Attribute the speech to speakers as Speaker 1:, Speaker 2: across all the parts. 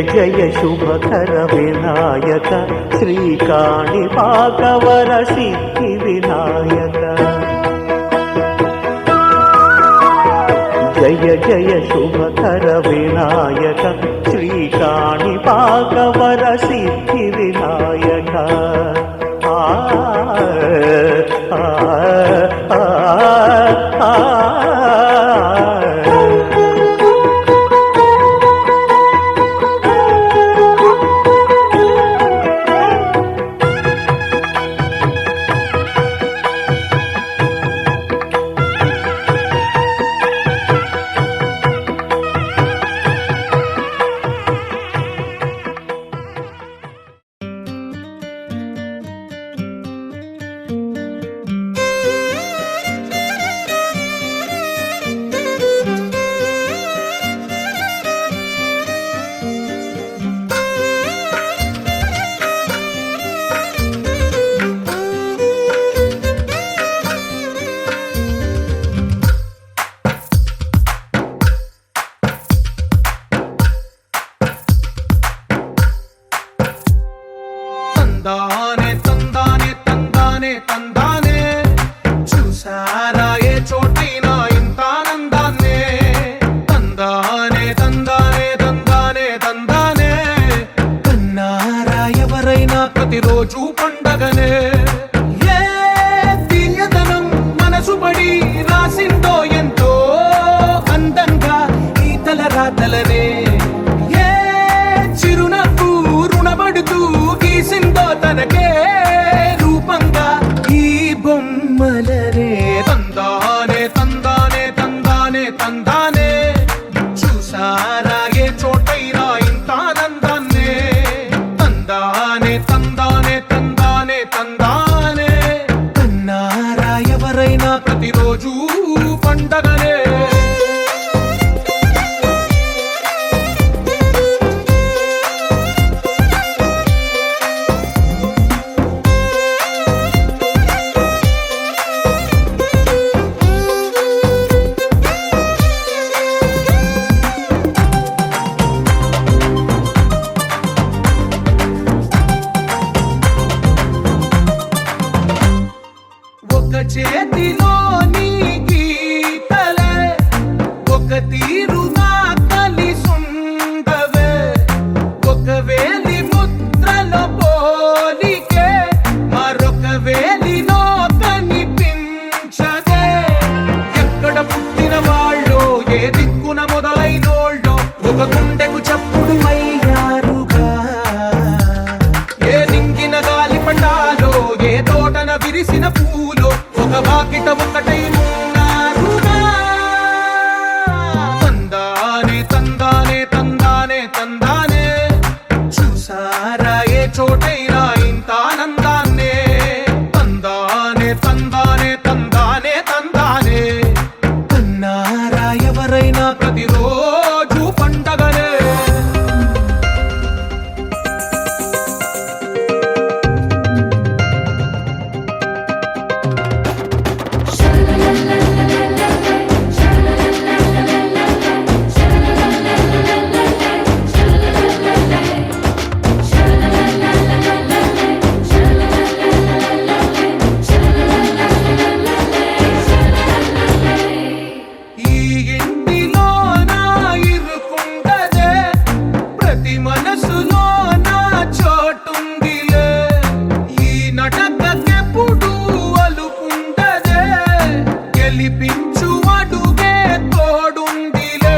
Speaker 1: జయ శుభకర వినాయక శ్రీకాణిపాకవర సిద్ధి వినాయక జయ జయ శుభకర వినాయక శ్రీకాణిపాకవర సిద్ధి వినాయక
Speaker 2: తందానే తందానే తందానే తందానే చూసారా ఏ చోటైనా ఇంత ఆనందాన్నే తందానే తందానే తందానే తందానే కన్నారా ఎవరైనా ప్రతిరోజు పండగనే ఏ తీయదనం మనసు పడి రాసిందో ఎంతో అందంగా ఈ తలరాతలనే ఏ చిరునవ్వు రుణపడుతూ గీసిందో తనకే రూపంగా ఈ బొమ్మలనే తందానే తందానే తందానే తందానే చూసారా ఏ చోటైనా ఇంత ఆనందాన్నే తందానే తందానే తందానే తందానే కన్నారా ఎవరైనా ప్రతిరోజు పండగనే ఒక చేతిలోని గీతలే ఒక తీరుగా కలిసుండవే ఒక వేలి ముద్రలో పోలికే మరొక వేలిలో కనిపించదే ఎక్కడ పుట్టిన వాళ్ళో ఏ దిక్కున మొదలైనోళ్ళో ఒక గుండెకు చప్పుడు అయ్యారుగా ఏ నింగిన గాలి పండాలో ఏ తోటన విరిసిన పూలో ఒక వాకిట ఒకటై ఉన్నారుగా తందానే తందానే తందానే తందానే చూసారా ఏ చోటైనా ఇంత ఆనందాన్నే తందానే తందానే తందానే తందానే కన్నారా ఎవరైనా ప్రతిరోజు పండగనే ఈ ఇంటిలో నా ఇరుకుండదే ప్రతి మనసులో నా చోటుందిలే ఈ నటకెప్పుడు అలుకుండదే గెలిపించు అడుగే తోడుందిలే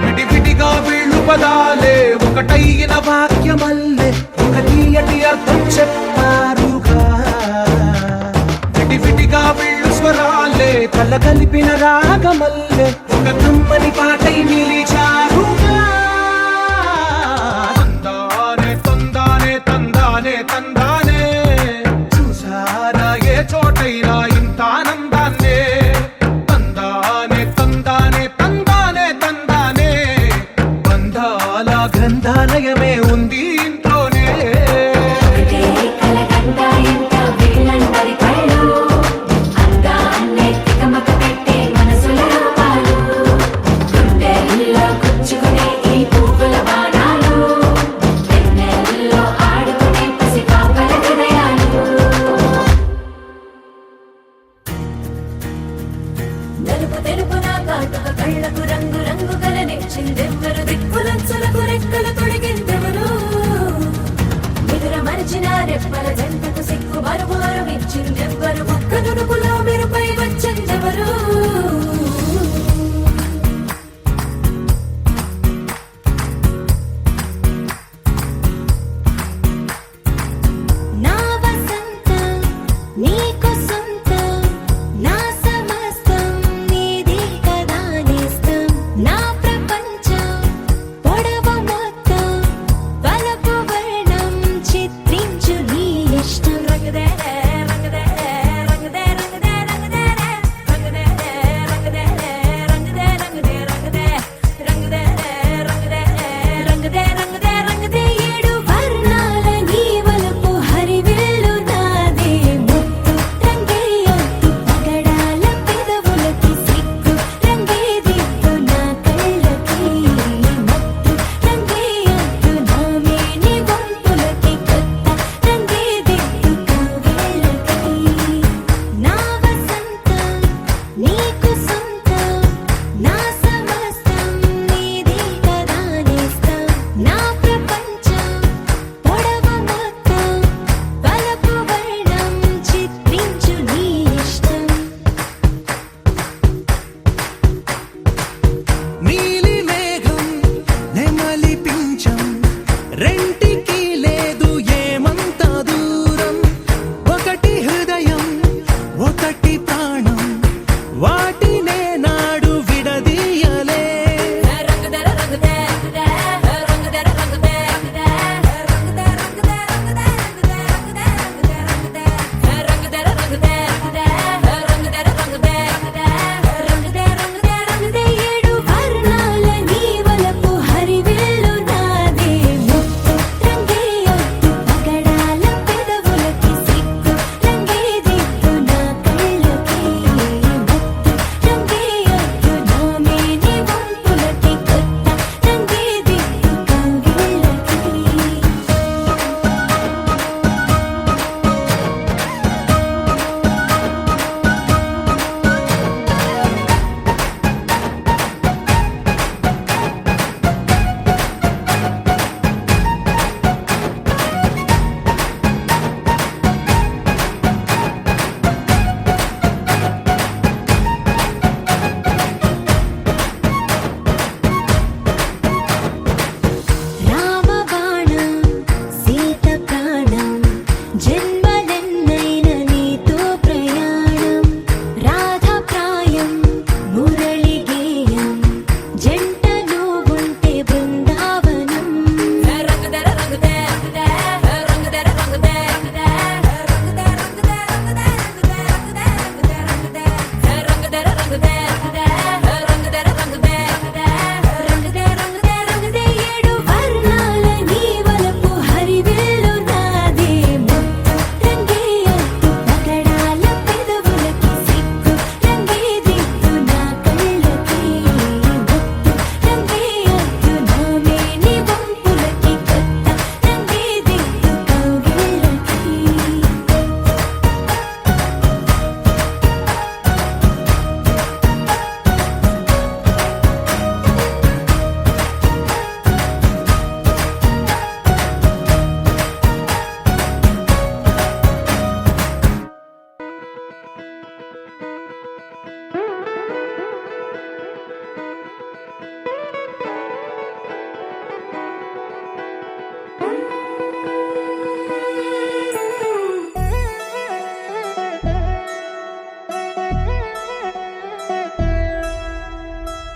Speaker 2: విడివిడిగా వీళ్ళు పదాలే ఒకటైన వాక్యమల్లే ఒక తీయటి అర్థం చెప్పారుగా విడివిడిగా వీళ్ళు స్వరాలే కల కలిపిన రాగమల్లే ఒక కమ్మని పాటై నిలిచారుగా తందానే తందానే తందానే తందానే చూసారా ఏ చోటైనా ఇంత ఆనందాన్నే తందానే తందానే తందానే తందానే బంధాల గ్రంథాలయమే ఉంది ఇంట్లోనే
Speaker 3: అందాన్నే తికమక పెట్టే మనసుల రూపాలు గుండెల్లో కూర్చు నలుపు తెలుపు నా కాటుక కళ్ళకు రంగు రంగు కలనిచ్చిందెవ్వరు దిక్కులచ్చలకు రెక్కలు తొడిగిందెవరు నిదుర మరిచిన రెప్పల జంటకు సిక్కు మరుమారు ఇచ్చిందెవ్వరు ఒక్క నుడుపులో మెరుపై వచ్చిందెవరు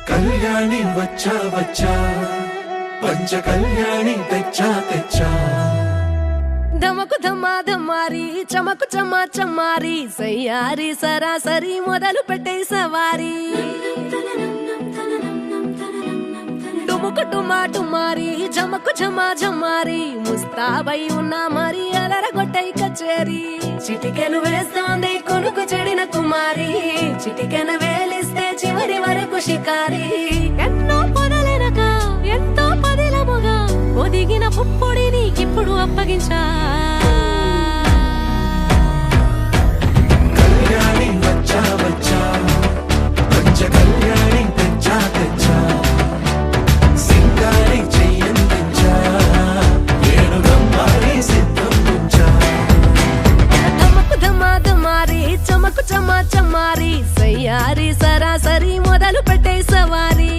Speaker 2: కళ్యాణి వచ్చా వచ్చా పంచ కళ్యాణి తెచ్చా తెచ్చా
Speaker 3: ధమకు ధమా ధమారి చమకు చమా చమారి సయ్యారి సరాసరి మొదలు పెట్టే సవారీ డుముకు డుమా డుమారి జమకు జమా జమారి ముస్తాబై ఉన్నా మరి అలరగొట్టై కచేరి చిటికెను వేస్తోంది కొనుకు చెడిన కుమారి చిటికెను వేలిస్తే చివరి వరకు షికారి ఎన్నో పొదలెనక ఎంతో పదిలముగా ఒదిగిన పుప్పొడి నీకిప్పుడు అప్పగించా
Speaker 2: కళ్యాణి వచ్చా వచ్చా పంచ
Speaker 3: మొదలు పెట్టే సవారీ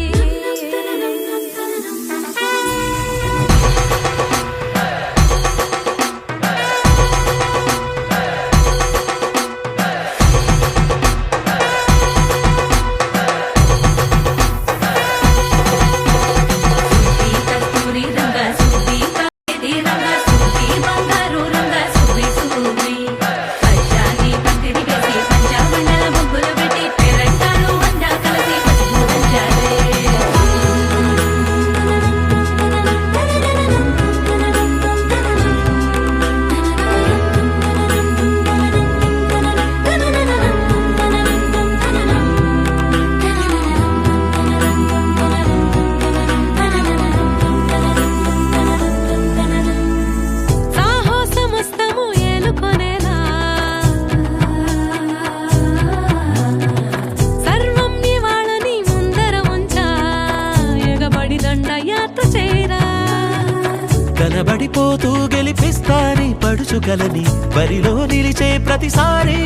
Speaker 2: కనబడిపోతూ గెలిపిస్తాని పడుచుగలని బరిలో నిలిచే ప్రతిసారి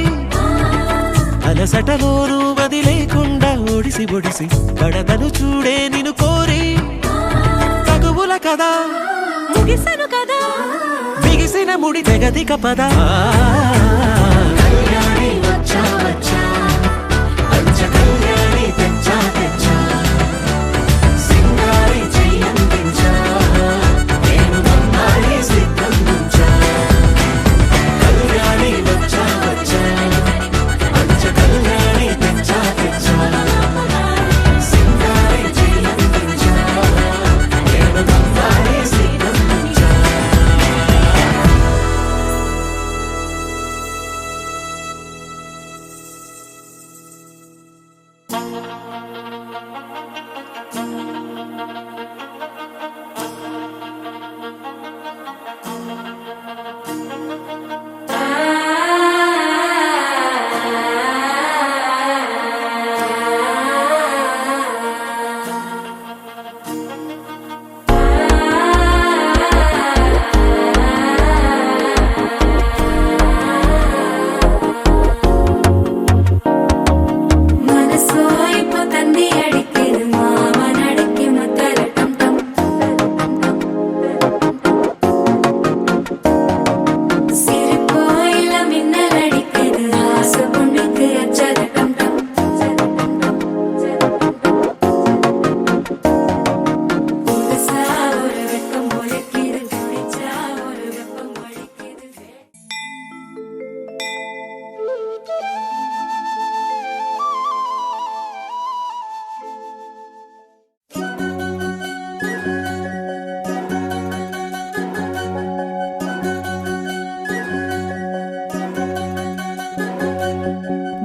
Speaker 2: అలసటలోనూ వదిలేకుండా ఒడిసి ఒడిసి పడదను చూడే నిన్ను కోరి తగువుల కదా
Speaker 3: ముగిసను కదా
Speaker 2: బిగిసిన ముడి తెగదిక పద కళ్యాణి వచ్చా వచ్చా పంచ కళ్యాణి తెచ్చా తెచ్చా సింగారి చెయ్యందించా నేను నమ్మాలి సిద్ధందించా కళ్యాణి వచ్చా వచ్చా పంచ కళ్యాణి తెచ్చా తెచ్చా సింగారి చెయ్యందించా నేను నమ్మాలి సిద్ధందించా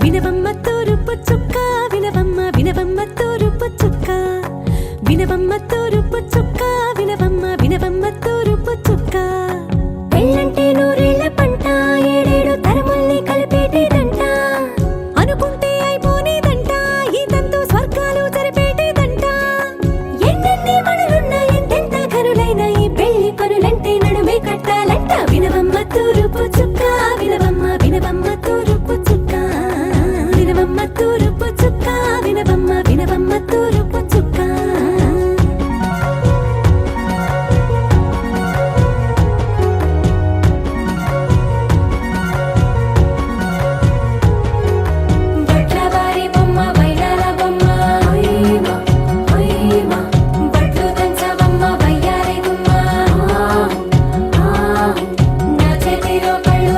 Speaker 3: వినవమ్మ తూరుపు చుక్క వినవమ్మ వినవమ్మ తూరుపు చుక్క వినవమ్మ తూరుపు చుక్క వినవమ్మ వినవమ్మ తూరుపు చుక్క పెళ్ళంటే నూరేళ్ల పంట ఏడేడు తరముల్ని కలిపేటేదంట అనుకుంటే అయిపోనేదంట ఈ తంతు స్వర్గాలు జరిపేటేదంట ఎన్నెన్ని మనులున్న ఎంతెంత కరులైన ఈ పెళ్లి పనులంటే నడుమే కట్టాలంట వినవమ్మ తూరుపు చుక్క వినవమ్మ వినవమ్మ తూరుపు చుక్క వినవమ్మ తూరుపు చుక్క వినవమ్మ వినవమ్మ తూరుపు చుక్క బట్లవారి బొమ్మ వైరాల బొమ్మ ఓయమా ఓయమా బట్లు దంచవమ్మ వయ్యారి గుమ్మ నా చేతిలో కళ్ళు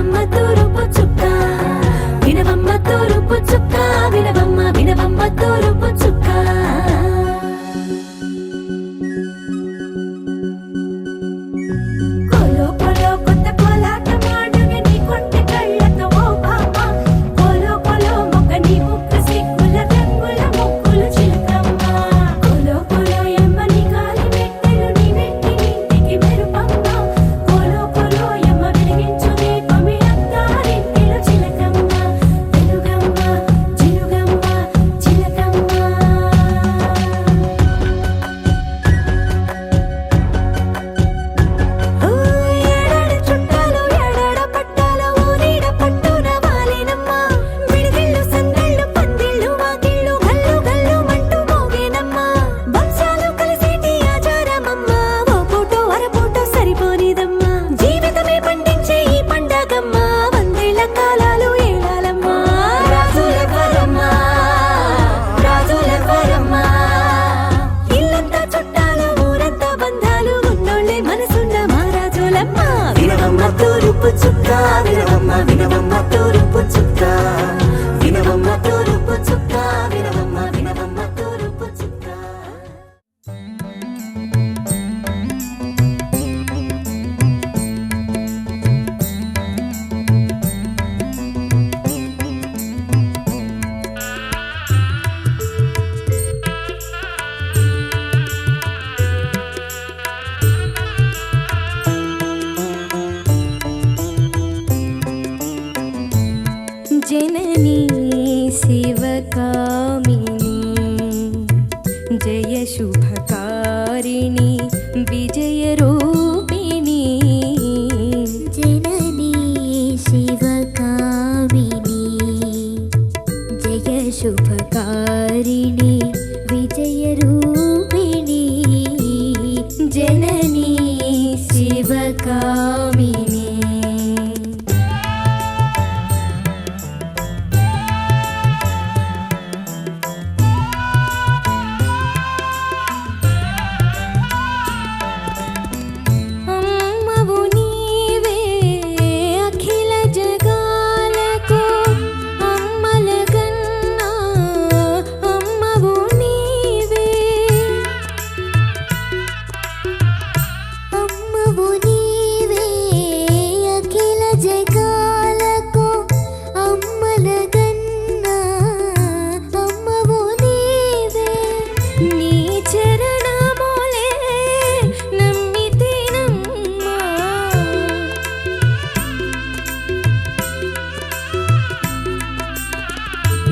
Speaker 3: వినవమ్మ తూరుపు చుక్క వినవమ్మ తూరుపు చుక్క వినవమ్మ వినవమ్మ తూరుపు చుక్క కోలో కోలో కొత్త కోలాటం ఆడవే నీ కొంటె కళ్ళతో ఓ బామ్మ కోలో కోలో మొక్క నీ ముక్కు సిగ్గుల రంగుల ముక్కులు చిలకమ్మ కోలో కోలో ఎమ్మ నీ కాలి మెట్టెలు నీ వెట్టి నింటికి మెరుపమ్మ కోలో కోలో ఎమ్మ వెలిగించు దీపమి అత్తారింటిలో చిలకమ్మ వెలుగమ్మ చిలుగమ్మ చిలకమ్మ ఏడాడ చుట్టాలు ఏడాడ పట్టాలు ఊరీడ పట్టున వాలినమ్మ విడిదిళ్ళు సందళ్ళు పందిళ్ళు వాకిళ్ళు గల్లు గల్లు మంటూ మోగేనమ్మ వంశాలు కలిసేటి ఆచారమమ్మ ఓ పూటో అరపూటో సరిపోనిదమ్మ జీవితమే పండించే ఈ పండగమ్మ వందేళ్ల కాలాలు ఏలాలమ్మ రాజులెవ్వరమ్మ రాజులెవ్వరమ్మ ఇల్లంతా చుట్టాలు ఊరంతా బంధాలు ఉన్నోళ్ళే మనసున్న మహారాజులమ్మ వినవమ్మ తూరుపు చుక్క వినవమ్మ వినవమ్మ తూరుపు చుక్క వినవమ్మ తూరుపు చుక్క వినవమ్మ వినవమ్మ తూరుపు చుక్క जननी शिवकामिनी जय शुभकारिणी विजयरूपिणी जननी शिवकामिनी जय शुभकारिणी विजयरूपिणी जननी शिवकामिनी అమ్మవు నీవే అఖిల జగాలకు అమ్మలగన్నా అమ్మవు నీవే అమ్మవు నీవే అఖిల జగాలకు అమ్మలగన్నా అమ్మవు నీవే నీ చరణములే నమ్మితినమ్మా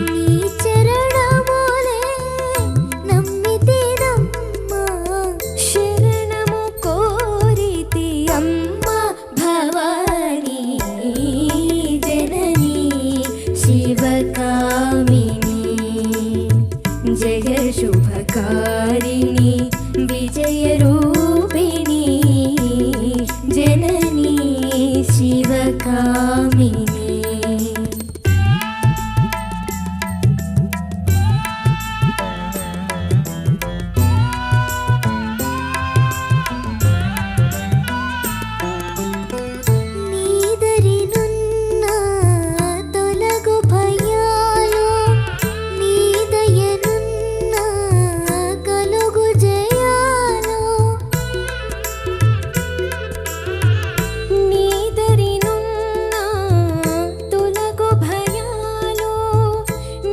Speaker 3: నీ చరణములే నమ్మితినమ్మా శరణము కోరితి అమ్మ భవానీ జననీ శివకామినీ జయ శుభకారిణి విజయరూపిణి జననీ శివకామిని నీదరినున్న తొలగు భయాలు నీదయనున్న కలుగు జయాలు నీదరినున్న తొలగు భయాలు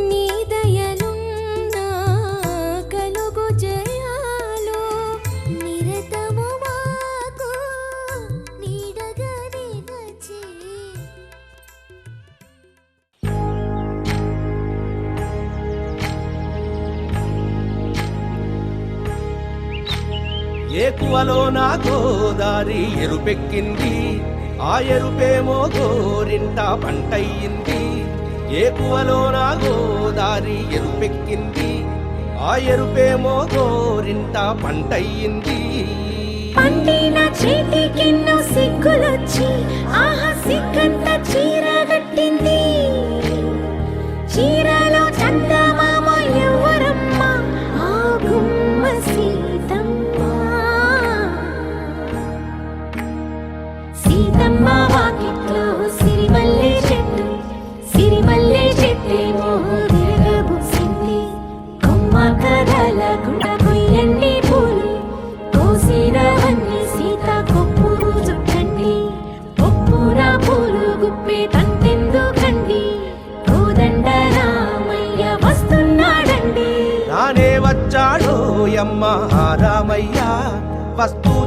Speaker 3: నీదయనున్న కలుగు జయాలు నిరతము మాకు నీడగా నిలచి
Speaker 4: ఏకువలో నా గోదారి ఎరుపెక్కింది ఆ ఎరుపేమో గోరింట పంటయ్యింది ఏకువలో నా గోదారి ఎరుపెక్కింది ఆ ఎరుపేమో గోరింట పంటయ్యింది
Speaker 3: పండిన చేతికెన్నో సిగ్గులొచ్చి ఆహా సిగ్గంత చీర గట్టింది చీరలో చందమామ ఎవరమ్మ ఆ గుమ్మ సీతమ్మ సీతమ్మ వాకిట్లో సిరిమ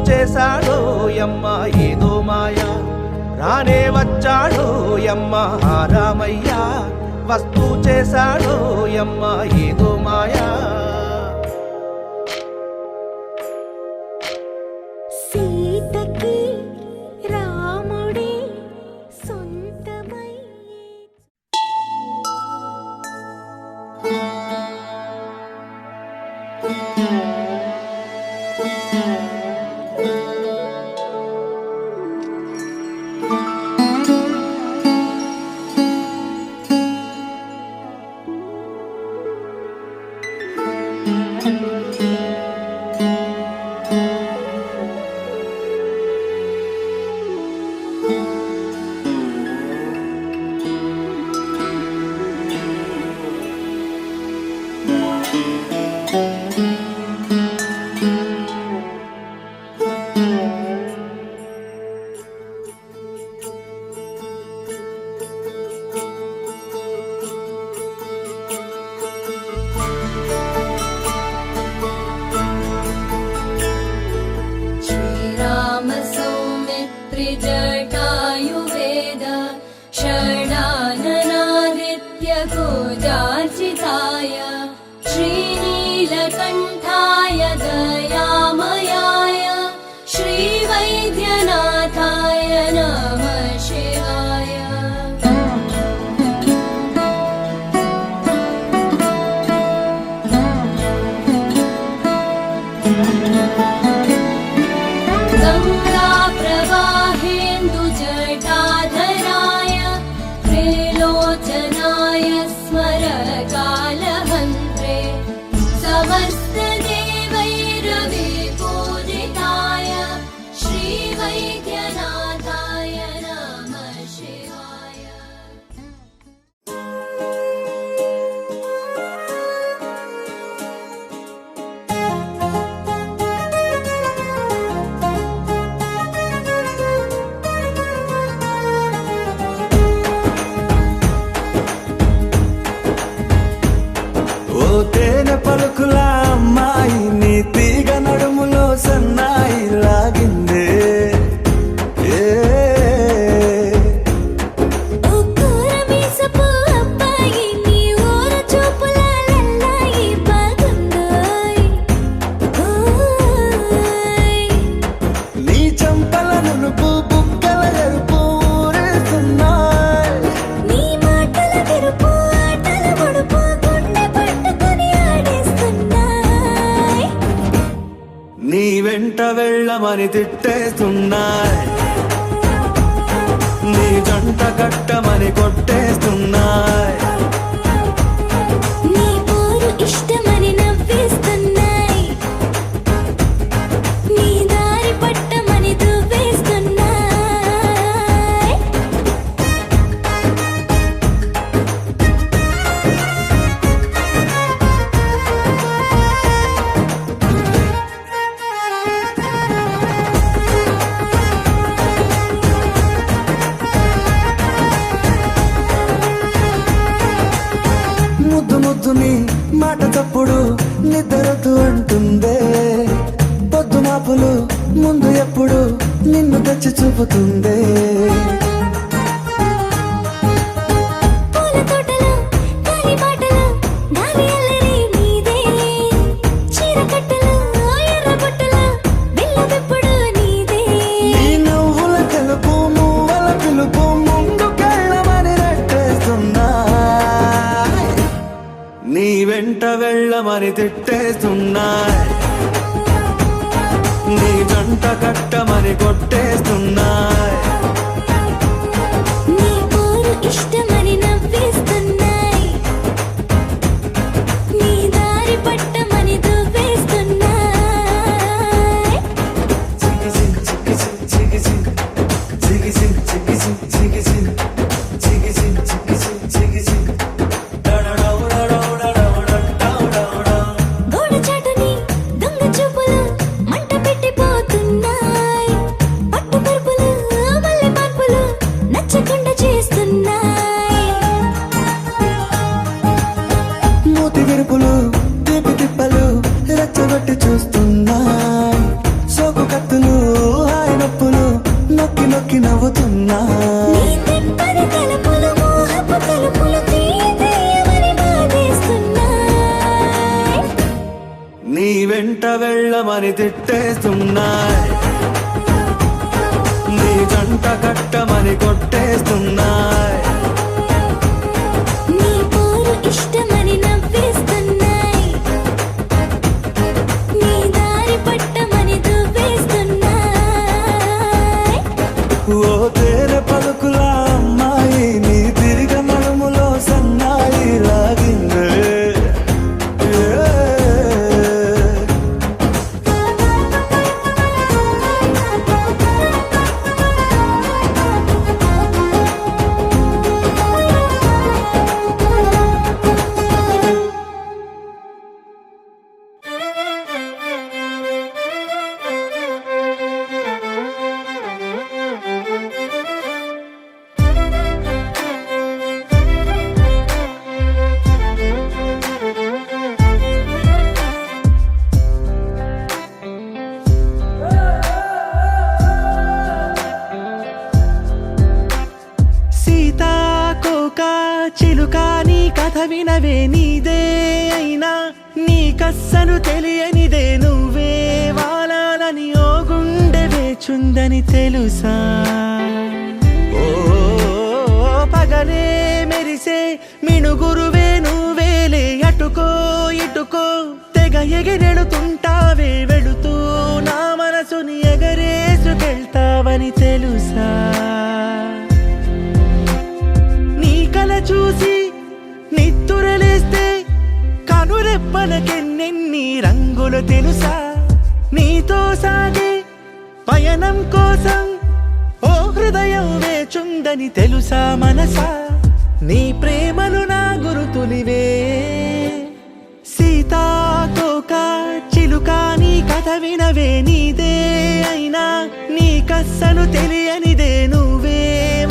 Speaker 4: చేశాడో యమ్మ ఏదో మాయా, రానే వచ్చాడో యమ్మ రామయ్య, వస్తూ చేశాడో యమ్మ ఏదో మాయా.
Speaker 3: సీతకి రాముడే సొంతమై श्रीराम सौमित्रि जटायुवेद षडाननादित्य गोजार्चिताय श्रीनीलकण्ठाय दयामयाय श्रीवैद्यनाथाय नमः शिवाय. गङ्गा प्रवाहेन्दुजटाधराय त्रिलोचनाय स्मरकालहन्त्रे समस्तदेवैरविपूजिताय श्रीवैद्यनाथाय नमः शिवाय.
Speaker 2: ఓ తేనె పలుకుల అమ్మాయి నీ తీగ నడుములో సన్నాయి లాగిందే. ఏ
Speaker 3: ఓ కూరమీసపు అబ్బాయి నీ ఊర చూపుల లల్లాయి బాగుందోయ్. ఓయ్
Speaker 2: నీ చంపల నునుపు బుగ్గల ఎరుపు ఊరేస్తున్నాయి.
Speaker 3: నీ మాటల విరుపు ఆటల ఒడుపు గుండె పట్టుకొని ఆడేస్తున్నాయ్.
Speaker 2: నీ వెంట వెళ్ళమని తిట్టేస్తున్నాయి. నీ జంట కట్టమని కొట్టేస్తున్నాయి.
Speaker 3: నీ పోరు ఇష్టమని నవ్వేస్తున్నాయ్. నీ దారి పట్టమని దువ్వేస్తున్నాయ్.
Speaker 2: ముద్దు ముద్దుని మాట తప్పుడు నిద్రతు అంటుందే. పొద్దు మాపులు ముందు ఎప్పుడు నిన్ను తెచ్చి చూపుతుందే.
Speaker 3: పూల తోటలో గాలి బాటలో గాలి అల్లరి నీదే. చీర కట్టలో ఎర్ర బుట్టలో బిల్ల విప్పుడు నీదే.
Speaker 2: ఈ నువ్వుల తెలుపు మువ్వల పిలుపు ముందుకెళ్ళమని నెట్టేస్తున్నాయి. నీ వెంట వెళ్ళమని తిట్టేస్తున్నాయి. నీ జంట కట్టమని కొట్టేస్తున్నాయి.
Speaker 3: నీ పోరు ఇష్టమని నవ్వేస్తున్నాయ్. నీ దారి పట్టమని దువ్వేస్తున్నాయ్.
Speaker 2: చిగిజింగ్ చిగిజింగ్ చిగిజింగ్ చిగిజింగ్ చిగిజింగ్ చిగిజింగ్ చిగిజింగ్ చిగిజింగ్ చిగిజింగ్ డడడౌడడౌడడౌడడౌడౌడౌ.
Speaker 3: గోడ చాటుని దొంగ చూపులు మంట పెట్టిపోతున్నాయ్. పట్టు పరుపులు
Speaker 2: వెళ్ళమని తిట్టేస్తున్నాయి, నీ జంట కట్టమని కొట్టేస్తున్నాయి.
Speaker 3: నీ పోరు ఇష్టమని నవ్వేస్తున్నాయి, నీ దారి పట్టమని దువ్వేస్తున్నాయి.
Speaker 2: ఓ తేనె పలుకుల అమ్మాయి నీ తిరిగ నడుములో సన్నాయి లాగిందే.
Speaker 4: సీతాకోక చిలుక నీ కథ వినవే, నీదే అయినా నీ కస్సను తెలియనిదే, నువ్వే వాలాలని ఓ గుండె వేచుందని తెలుసా. ఓ పగలే మెరిసే మినుగురువే నువ్వేలే, అటుకో ఇటుకో తెగ ఎగిరెడుతుంటావే, వెళుతూ నా మనసుని ఎగరేసుకెళ్తావని తెలుసా. నీ కల చూసి నిత్తురలేస్తే కనురెప్పలకెన్నెన్ని రంగులు తెలుసా. నీతో సాగే పయనం కోసం ఓ హృదయం వేచుందని తెలుసా మనసా. నీ ప్రేమలు నా గురుతులివే, సీతాకోక చిలుక నీ కథ వినవే, నీదే అయినా నీ కస్సను తెలియనిదే, నువ్వే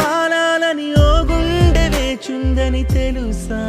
Speaker 4: వాలాలని ఓ గుండె వేచుందని తెలుసా.